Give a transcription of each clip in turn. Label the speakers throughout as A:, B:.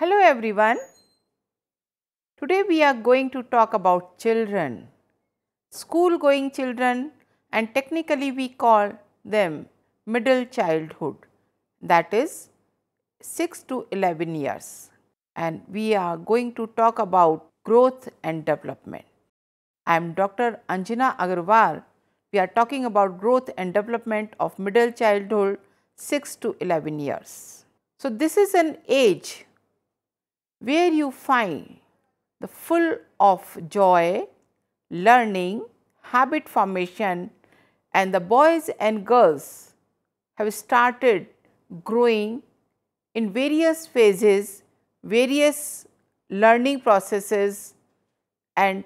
A: Hello everyone. Today we are going to talk about children, school going children, and technically we call them middle childhood, that is 6 to 11 years, and we are going to talk about growth and development. I am Dr. Anjana Agarwal. We are talking about growth and development of middle childhood 6 to 11 years. So this is an age where you find the full of joy, learning, habit formation, and the boys and girls have started growing in various phases, various learning processes, and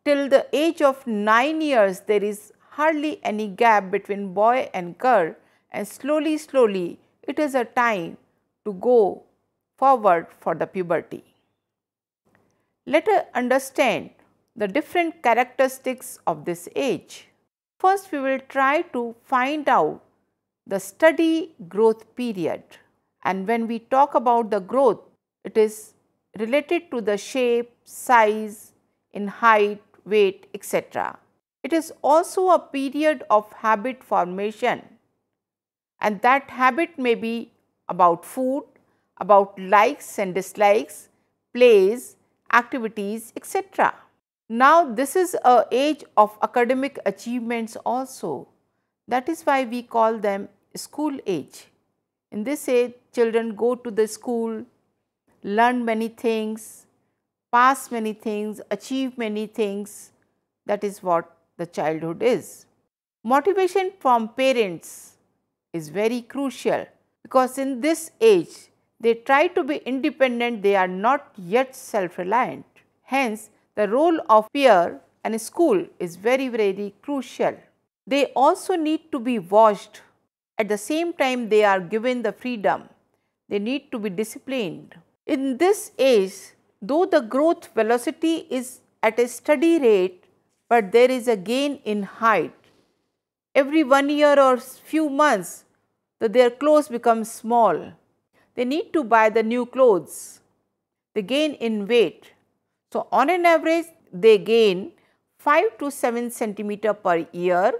A: till the age of 9 years there is hardly any gap between boy and girl, and slowly it is a time to go forward for the puberty. Let us understand the different characteristics of this age. First, we will try to find out the study growth period, and when we talk about the growth, it is related to the shape, size, in height, weight, etc. It is also a period of habit formation, and that habit may be about food, about likes and dislikes, plays, activities, etc. Now, this is a age of academic achievements also. That is why we call them school age. In this age, children go to the school, learn many things, pass many things, achieve many things. That is what the childhood is. Motivation from parents is very crucial, because in this age, they try to be independent, they are not yet self-reliant. Hence, the role of peer and school is very crucial. They also need to be watched. At the same time, they are given the freedom. They need to be disciplined. In this age, though the growth velocity is at a steady rate, but there is a gain in height. Every 1 year or few months, their clothes become small. They need to buy the new clothes. They gain in weight. So, on an average, they gain 5 to 7 centimeter per year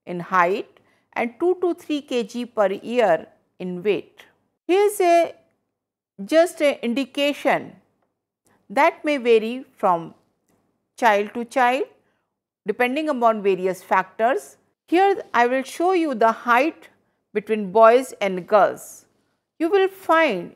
A: in height and 2 to 3 kg per year in weight. Here is just an indication that may vary from child to child depending upon various factors. Here I will show you the height between boys and girls. You will find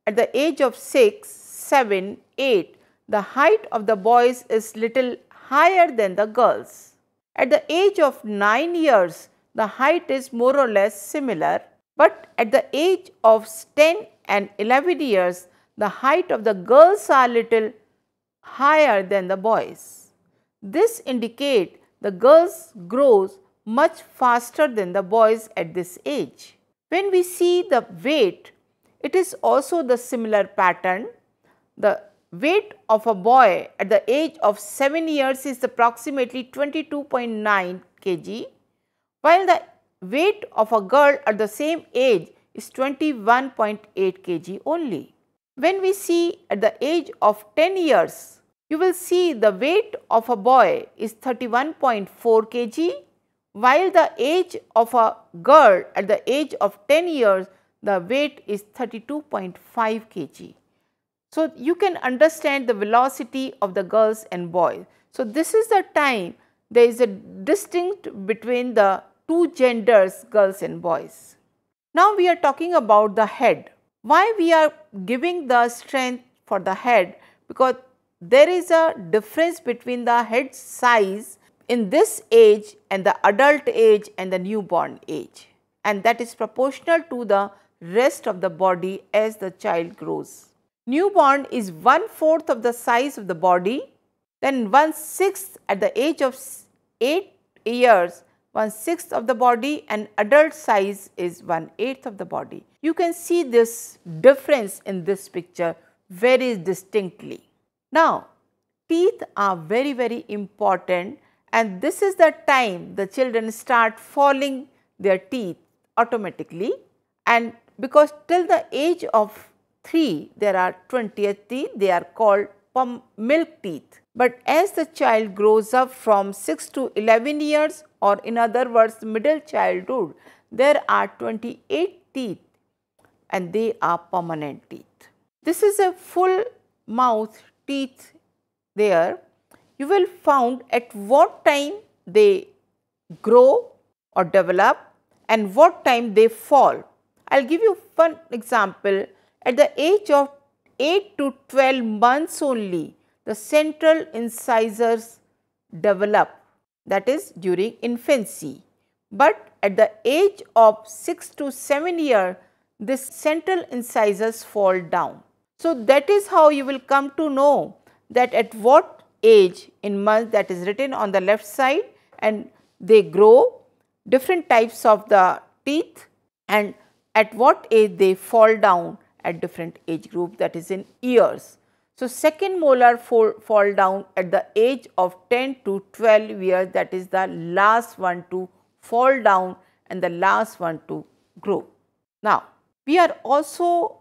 A: at the age of 6, 7, 8, the height of the boys is little higher than the girls. At the age of 9 years, the height is more or less similar, but at the age of 10 and 11 years, the height of the girls are little higher than the boys. This indicates the girls grows much faster than the boys at this age. When we see the weight, it is also the similar pattern. The weight of a boy at the age of 7 years is approximately 22.9 kg, while the weight of a girl at the same age is 21.8 kg only. When we see at the age of 10 years, you will see the weight of a boy is 31.4 kg, while the age of a girl at the age of 10 years, the weight is 32.5 kg. So, you can understand the velocity of the girls and boys. So, this is the time there is a distinct between the two genders, girls and boys. Now, we are talking about the head. Why we are giving the strength for the head? Because there is a difference between the head size in this age and the adult age and the newborn age, and that is proportional to the rest of the body as the child grows. Newborn is 1/4 of the size of the body, then 1/6 at the age of 8 years, 1/6 of the body, and adult size is 1/8 of the body. You can see this difference in this picture very distinctly. Now, teeth are very important, and this is the time the children start falling their teeth automatically, and because till the age of 3 there are 20th teeth, they are called milk teeth. But as the child grows up from 6 to 11 years, or in other words middle childhood, there are 28 teeth and they are permanent teeth. This is a full mouth teeth there. You will found at what time they grow or develop and what time they fall. I will give you one example. At the age of 8 to 12 months only, the central incisors develop, that is during infancy. But at the age of 6 to 7 years, this central incisors fall down. So that is how you will come to know that at what age in months, that is written on the left side, and they grow different types of the teeth, and at what age they fall down at different age group, that is in years. So second molar fall down at the age of 10 to 12 years, that is the last one to fall down and the last one to grow. Now we are also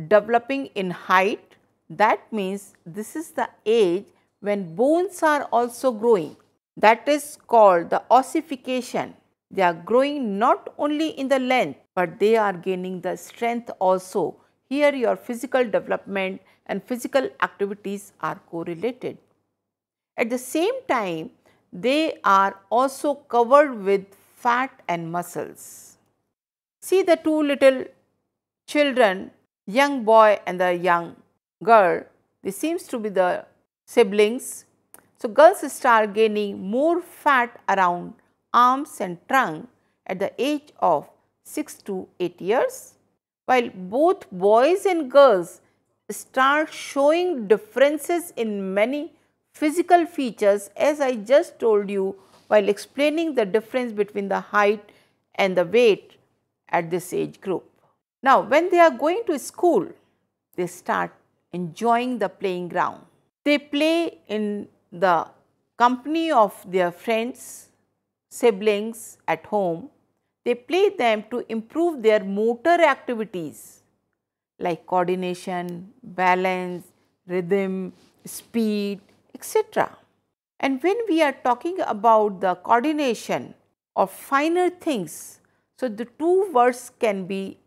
A: developing in height. That means this is the age when bones are also growing. That is called the ossification. They are growing not only in the length, but they are gaining the strength also. Here your physical development and physical activities are correlated. At the same time, they are also covered with fat and muscles. See the two little children, young boy and the young girl, they seems to be the siblings. So girls start gaining more fat around arms and trunk at the age of 6 to 8 years, while both boys and girls start showing differences in many physical features, as I just told you while explaining the difference between the height and the weight at this age group. Now when they are going to school, they start enjoying the playing ground. They play in the company of their friends, siblings at home. They play them to improve their motor activities like coordination, balance, rhythm, speed, etc. And when we are talking about the coordination of finer things, so the two words can be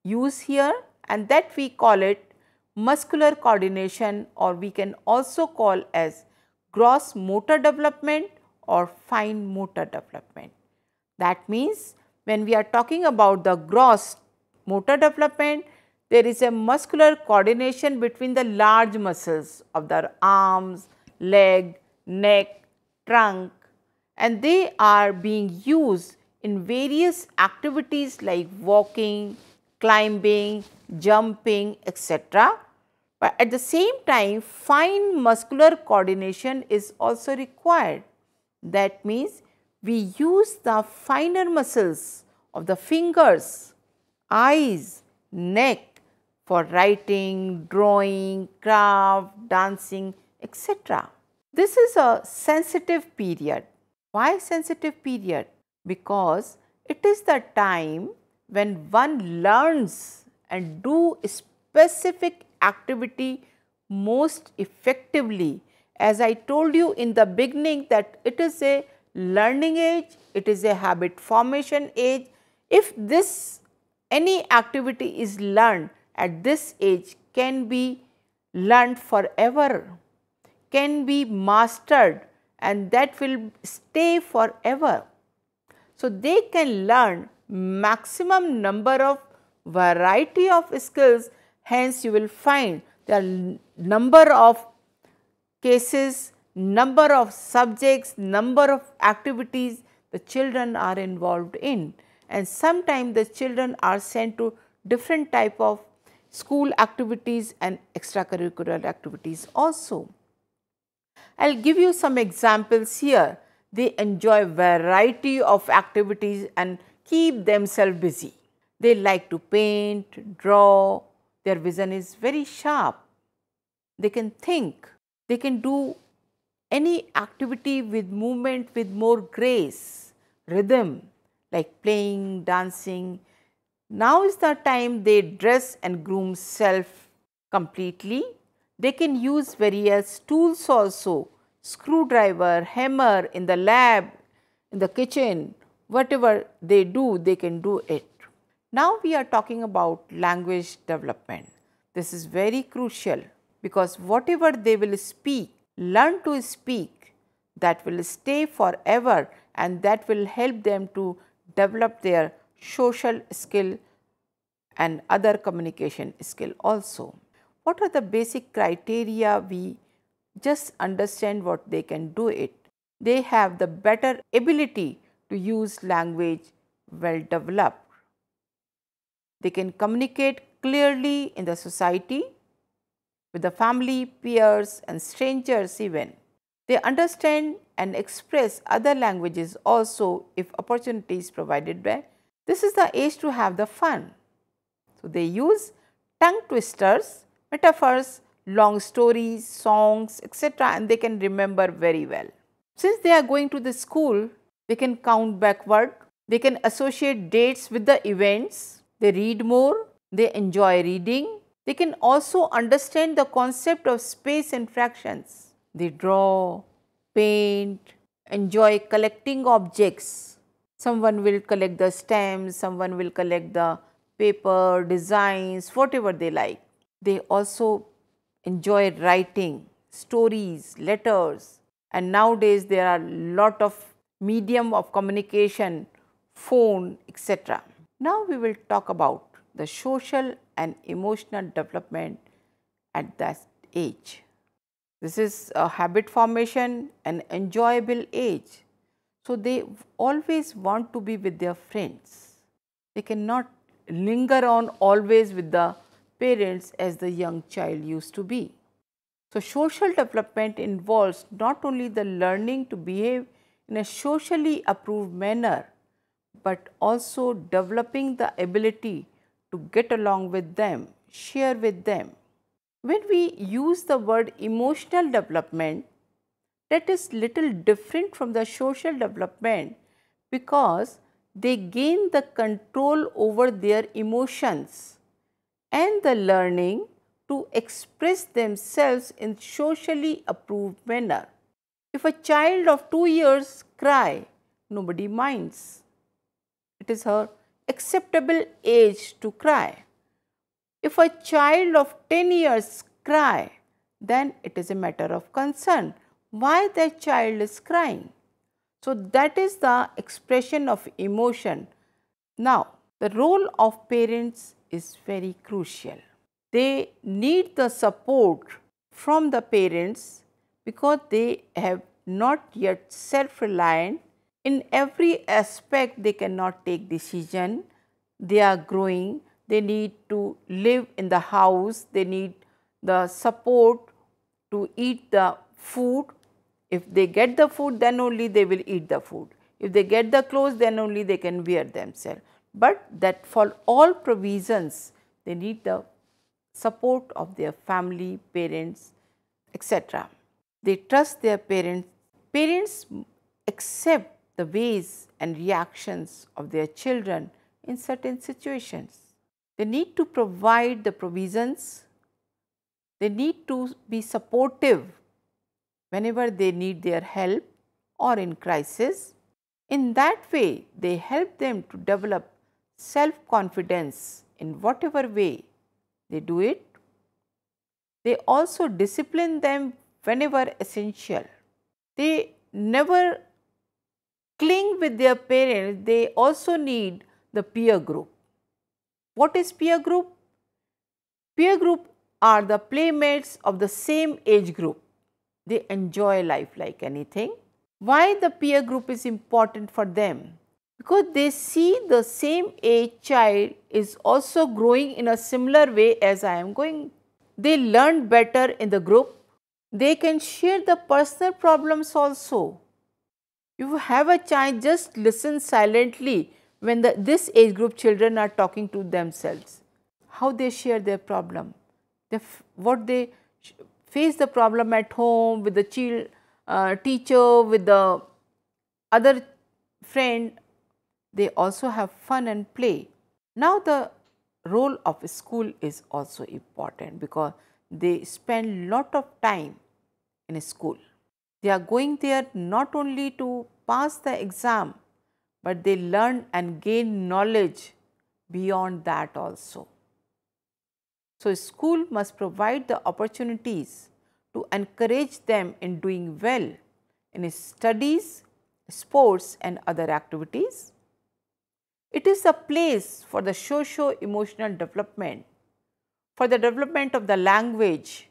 A: used here, and that we call it muscular coordination, or we can also call as gross motor development or fine motor development. That means when we are talking about the gross motor development, there is a muscular coordination between the large muscles of the arms, leg, neck, trunk, and they are being used in various activities like walking, climbing, jumping, etc. But at the same time, fine muscular coordination is also required. That means we use the finer muscles of the fingers, eyes, neck for writing, drawing, craft, dancing, etc. This is a sensitive period. Why sensitive period? Because it is the time when one learns and do specific activity most effectively. As I told you in the beginning that it is a learning age, it is a habit formation age. If this any activity is learned at this age, can be learned forever, can be mastered, and that will stay forever. So they can learn maximum number of variety of skills. Hence you will find there are number of cases, number of subjects, number of activities the children are involved in, and sometimes the children are sent to different type of school activities and extracurricular activities also. I will give you some examples here. They enjoy variety of activities and keep themselves busy. They like to paint, draw, their vision is very sharp. They can think, they can do any activity with movement with more grace, rhythm, like playing, dancing. Now is the time they dress and groom self completely. They can use various tools also, screwdriver, hammer in the lab, in the kitchen, whatever they do, they can do it. Now we are talking about language development. This is very crucial because whatever they will speak, learn to speak, that will stay forever and that will help them to develop their social skill and other communication skill also. What are the basic criteria? We just understand what they can do it. They have the better ability to use language well developed. They can communicate clearly in the society, with the family, peers and strangers even. They understand and express other languages also if opportunity is provided by. This is the age to have the fun. So, they use tongue twisters, metaphors, long stories, songs, etc. and they can remember very well. Since they are going to the school, they can count backward, they can associate dates with the events, they read more, they enjoy reading, they can also understand the concept of space and fractions. They draw, paint, enjoy collecting objects. Someone will collect the stamps, someone will collect the paper, designs, whatever they like. They also enjoy writing, stories, letters, and nowadays there are lot of medium of communication, phone, etc. Now we will talk about the social and emotional development at that age. This is a habit formation, an enjoyable age. So, they always want to be with their friends. They cannot linger on always with the parents as the young child used to be. So, social development involves not only the learning to behave in a socially approved manner, but also developing the ability to get along with them, share with them. When we use the word emotional development, that is little different from the social development because they gain the control over their emotions and the learning to express themselves in socially approved manner. If a child of 2 years cry, nobody minds. It is her acceptable age to cry. If a child of 10 years cry, then it is a matter of concern. Why that child is crying? So, that is the expression of emotion. Now, the role of parents is very crucial. They need the support from the parents because they have not yet self-reliant. In every aspect, they cannot take decision. They are growing. They need to live in the house. They need the support to eat the food. If they get the food, then only they will eat the food. If they get the clothes, then only they can wear themselves. But that for all provisions, they need the support of their family, parents, etc. They trust their parents. Parents accept the ways and reactions of their children in certain situations. They need to provide the provisions. They need to be supportive whenever they need their help or in crisis. In that way, they help them to develop self-confidence in whatever way they do it. They also discipline them whenever essential. They never cling with their parents. They also need the peer group. What is peer group? Peer group are the playmates of the same age group. They enjoy life like anything. Why the peer group is important for them? Because they see the same age child is also growing in a similar way as I am going. They learn better in the group. They can share the personal problems also. If you have a child, just listen silently when this age group children are talking to themselves. How they share their problem, what they face the problem at home with the teacher, with the other friend. They also have fun and play. Now the role of school is also important because they spend lot of time in school. They are going there not only to pass the exam, but they learn and gain knowledge beyond that also. So, school must provide the opportunities to encourage them in doing well in studies, sports and other activities. It is a place for the socio-emotional development, for the development of the language,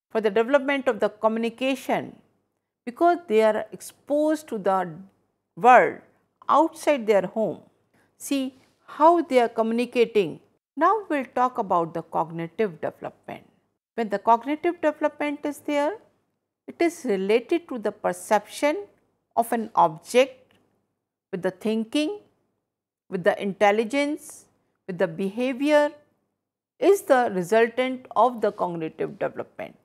A: for the development of the communication, because they are exposed to the world outside their home. See how they are communicating. Now we will talk about the cognitive development. When the cognitive development is there, it is related to the perception of an object with the thinking, with the intelligence, with the behavior is the resultant of the cognitive development.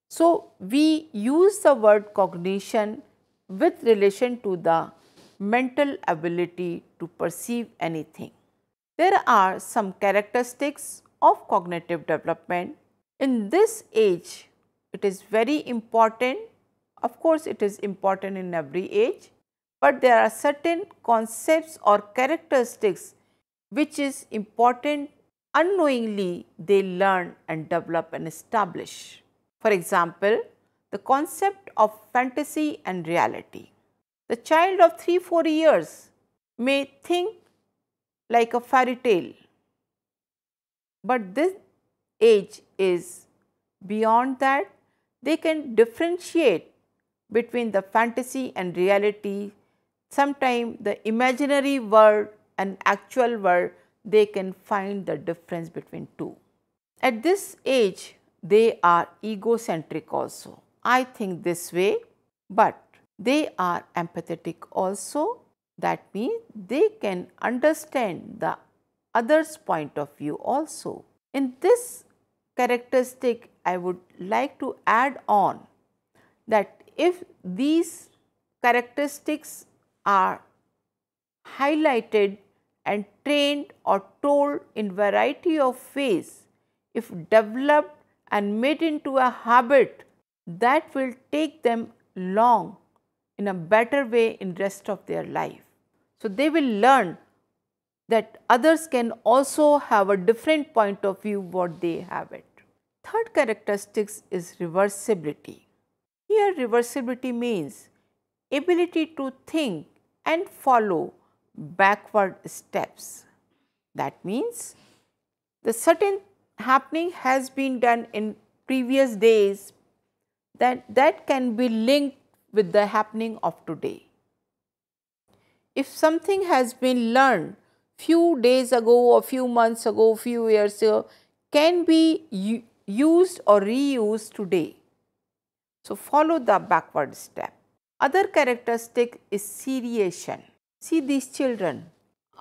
A: So, we use the word cognition with relation to the mental ability to perceive anything. There are some characteristics of cognitive development. In this age, it is very important. Of course, it is important in every age, but there are certain concepts or characteristics which is important unknowingly they learn and develop and establish. For example, the concept of fantasy and reality. The child of 3-4 years may think like a fairy tale, but this age is beyond that. They can differentiate between the fantasy and reality. Sometimes the imaginary world and actual world, they can find the difference between two. At this age, they are egocentric also. I think this way, but they are empathetic also. That means they can understand the other's point of view also. In this characteristic, I would like to add on that if these characteristics are highlighted and trained or told in variety of ways, if developed and made into a habit, that will take them long in a better way in rest of their life. So, they will learn that others can also have a different point of view what they have it. Third characteristics is reversibility. Here reversibility means ability to think and follow backward steps. That means the certain happening has been done in previous days, that can be linked with the happening of today. If something has been learned few days ago or few months ago, few years ago, can be used or reused today. So, follow the backward step. Other characteristic is seriation. See, these children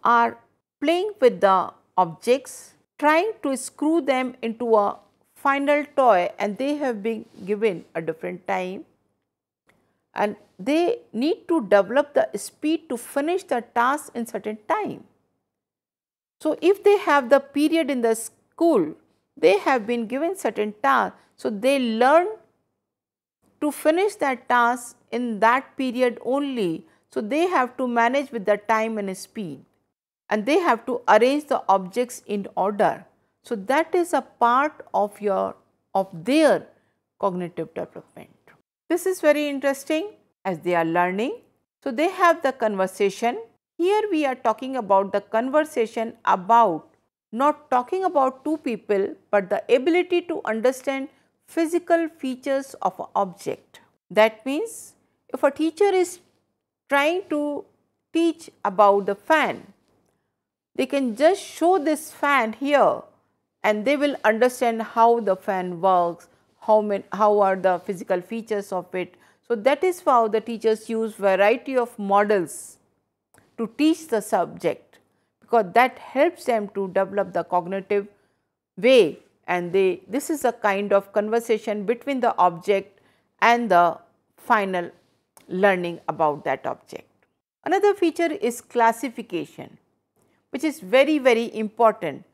A: are playing with the objects, trying to screw them into a final toy, and they have been given a different time, and they need to develop the speed to finish the task in certain time. So, if they have the period in the school, they have been given certain task, so they learn to finish that task in that period only. So, they have to manage with the time and speed, and they have to arrange the objects in order. So, that is a part of their cognitive development. This is very interesting as they are learning. So, they have the conversation. Here we are talking about the conversation about, not talking about two people, but the ability to understand physical features of an object. That means, if a teacher is trying to teach about the fan, they can just show this fan here and they will understand how the fan works, how are the physical features of it. So, that is how the teachers use variety of models to teach the subject, because that helps them to develop the cognitive way, and this is a kind of conversation between the object and the final learning about that object. Another feature is classification. which is very, very important.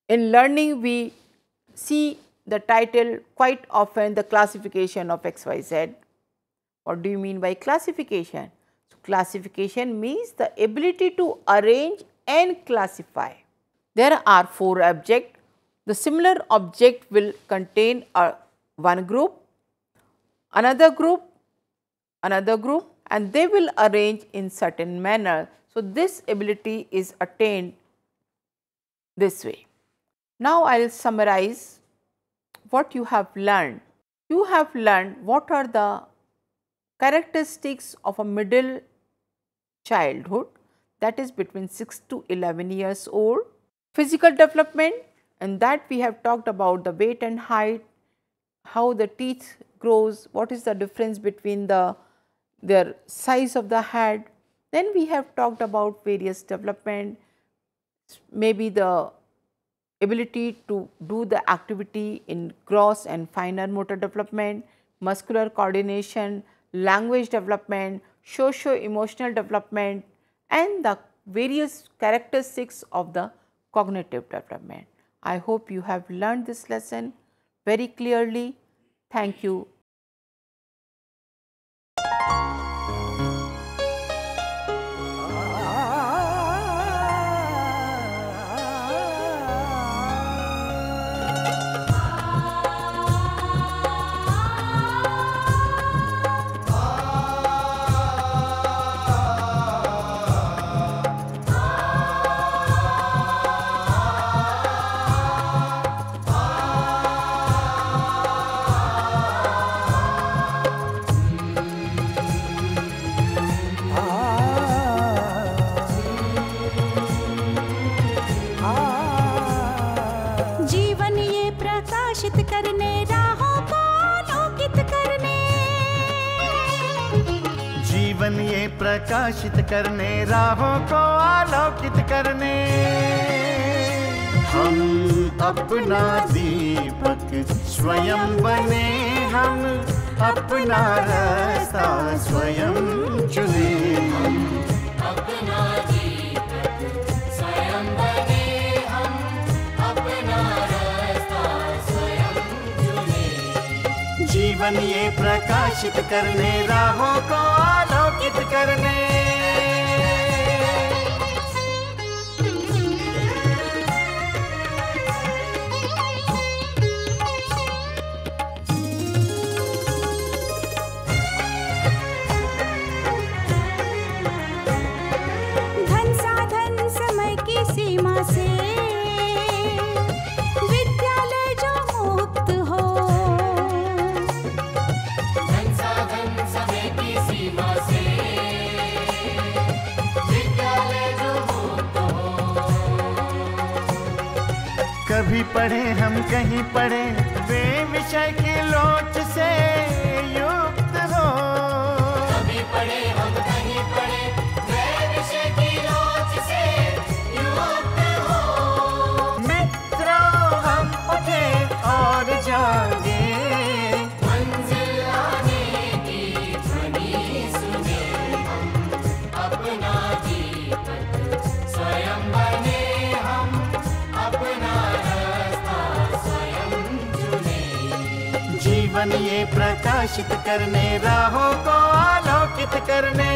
A: In learning, we see the title quite often, the classification of XYZ. What do you mean by classification? So, classification means the ability to arrange and classify. There are 4 objects. The similar object will contain one group, another group, and they will arrange in certain manner. So, this ability is attained this way. Now, I will summarize what you have learned. You have learned what are the characteristics of a middle childhood, that is between 6 to 11 years old. Physical development, and that we have talked about the weight and height, how the teeth grows, what is the difference between their size of the head. Then we have talked about various development, maybe the ability to do the activity in gross and finer motor development, muscular coordination, language development, socio-emotional development, and the various characteristics of the cognitive development. I hope you have learned this lesson very clearly. Thank you.
B: प्रकाशित करने राहों को आलोकित करने, हम अपना दीपक स्वयं बने, हम अपना रास्ता स्वयं चुने। हम अपना दीपक स्वयं बने, हम अपना रास्ता स्वयं चुने। जीवन ये प्रकाशित करने राहों को आलोकित करने।
C: धन साधन समय की सीमा से विद्यालय जो मुक्त हो, धन साधन समय की सीमा से
B: कभी पढ़े हम कहीं पढ़े वे विषय की लोच से युक्त हो,
C: कभी पढ़े हम कहीं पढ़े वे विषय की लोच से युक्त हो।
B: मित्रों हम उठे और जागे,
C: मंजिल आने की ध्वनि सुने, हम अपना दीपक स्वयं बने, हम अपना
B: जीवन ये प्रकाशित करने राहों को आलोकित करने।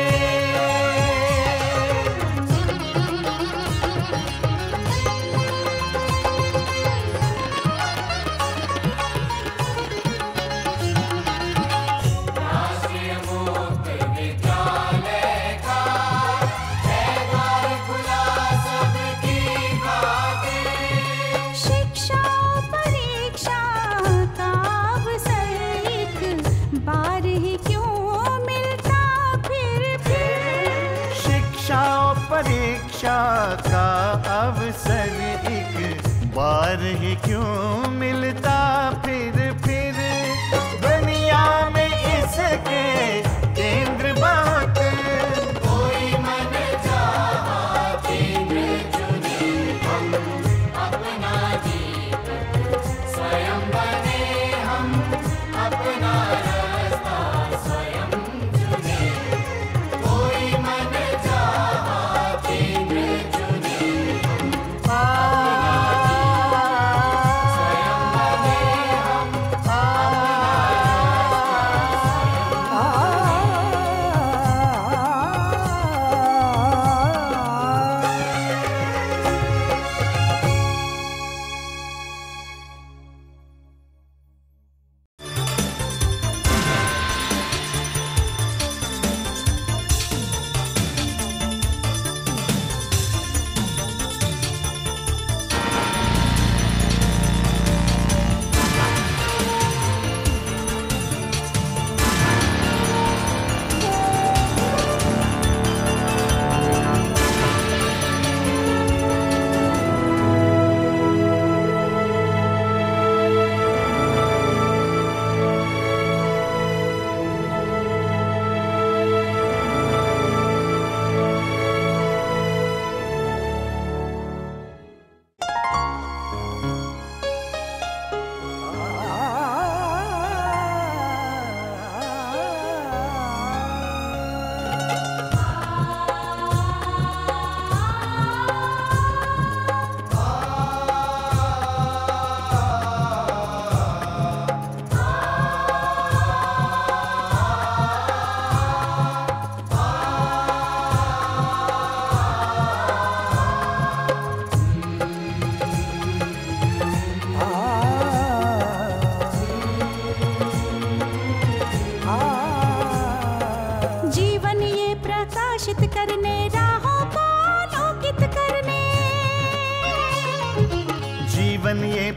C: राष्ट्रीय मुक्त विद्यालय का है द्वार खुला सबकी खातिर। शिक्षा परीक्षा का बार ही क्यों मिलता फिर
B: शिक्षा परीक्षा का अवसर एक बार ही क्यों मिलता फिर दुनिया में इसके केंद्र बात
C: कोई मन चाहा केंद्र चुने, हम अपना दीपक स्वयं बने, हम अपना कोई मन चाहा केंद्र चुने।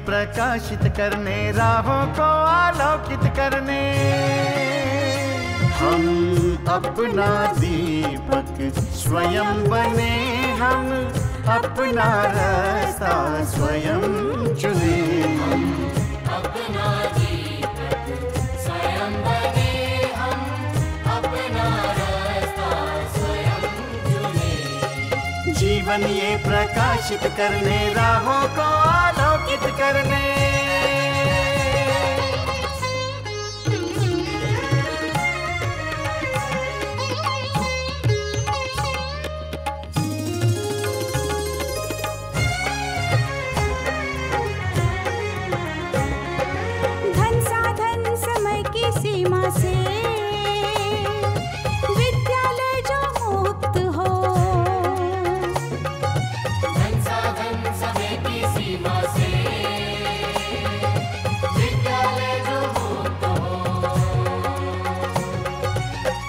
B: प्रकाशित करने, राहों को आलोकित करने। हम अपना दीपक स्वयं बने, हम अपना रास्ता स्वयं चुने।
D: अपना दीपक स्वयं बने, हम अपना रास्ता स्वयं चुने।
B: जीवन ये प्रकाशित करने, राहों को आलोकित करने।
C: धन साधन समय की सीमा से विद्यालय जो मुक्त हो।
D: धन साधन समय की सीमा से विद्यालय जो मुक्त हो।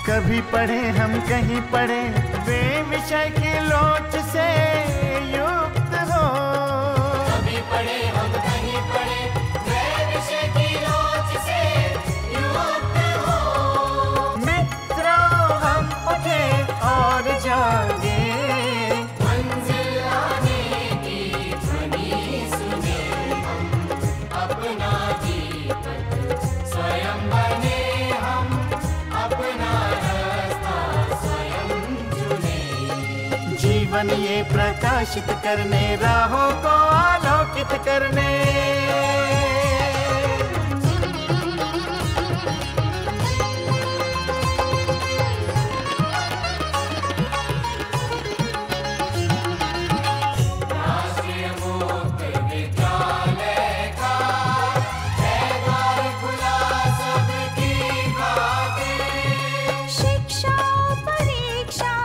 B: कभी पढ़े हम कहीं पढ़े, वे विषय की लोच से युक्त हो।
D: कभी पढ़े हम कहीं पढ़े, वे विषय की लोच से युक्त हो।
B: मित्रों हम उठे और जागे,
D: मंजिल आने की ध्वनि सुने। हम अपना दीपक स्वयं बने, हम अपना रास्ता स्वयं चुने।
B: जीवन ये प्रकाशित करने, राहों को आलोकित करने।
D: राष्ट्रीय मुक्त विद्यालय का है द्वार खुला सबकी खातिर।
C: शिक्षा परीक्षा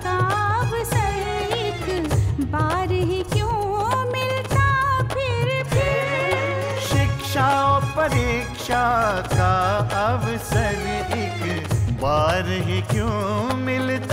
C: का अवसर एक बार ही क्यों मिलता फिर।
B: शिक्षा और परीक्षा का अवसर एक बार ही क्यों मिलता